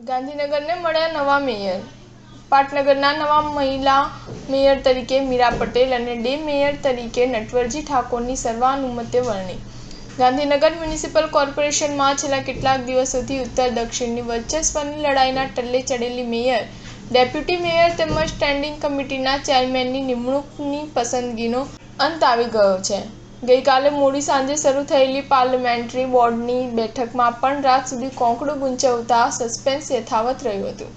ગાંધીનગરને મળ્યા નવા મેયર। પાટનગરના નવા મહિલા મેયર તરીકે મીરા પટેલ અને ડે મેયર તરીકે નટવરજી ઠાકોરની સર્વાનુમતે વરણી। ગાંધીનગર મ્યુનિસિપલ કોર્પોરેશનમાં છેલ્લા કેટલાક દિવસોથી ઉત્તર દક્ષિણની વર્ચસ્વની લડાઈના ટલ્લે ચડેલી મેયર, ડેપ્યુટી મેયર તેમજ સ્ટેન્ડિંગ કમિટીના ચેરમેનની નિમણૂકની પસંદગીનો અંત આવી ગયો છે। ગઈકાલે મોડી સાંજે શરૂ થયેલી પાર્લામેન્ટરી બોર્ડની બેઠકમાં પણ રાત સુધી કોંકડું ગુંચવતા સસ્પેન્સ યથાવત રહ્યું હતું।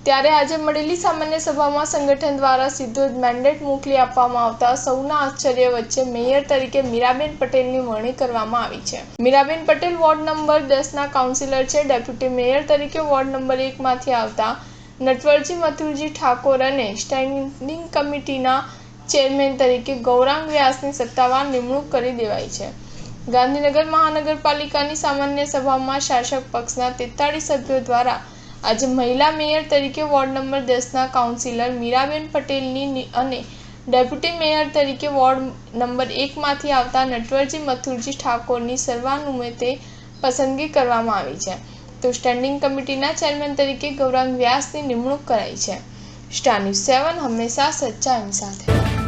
ત્યારે આજે મળેલી સામાન્ય સભામાં સંગઠન દ્વારા સીધો જ મેન્ડેટ મોકલી આપવામાં આવતા સૌના આશ્ચર્ય વચ્ચે મેયર તરીકે મીરાબેન પટેલની વરણી કરવામાં આવી છે। Miraben Patel ward number 10ના councillor છે। ડેપ્યુટી મેયર તરીકે વોર્ડ નંબર 1માંથી આવતા નટવરજી મથુરજી ઠાકોર અને સ્ટેન્ડિંગ કમિટીના ચેરમેન તરીકે ગૌરાંગ વ્યાસની સત્તાવાર નિમણૂક કરી દેવાઈ છે। ગાંધીનગર મહાનગરપાલિકાની સામાન્ય સભામાં શાસક પક્ષના 43 સભ્યો દ્વારા આજે મહિલા મેયર તરીકે વોર્ડ નંબર 10ના કાઉન્સિલર મીરાબેન પટેલની અને ડેપ્યુટી મેયર તરીકે વોર્ડ નંબર 1માંથી આવતા નટવરજી મથુરજી ઠાકોરની સર્વાનુમતે પસંદગી કરવામાં આવી છે, તો સ્ટેન્ડિંગ કમિટીના ચેરમેન તરીકે ગૌરાંગ વ્યાસની નિમણૂક કરાઈ છે। સ્ટાર ન્યૂઝ 7 હંમેશા સચ્ચાઈની સાથે।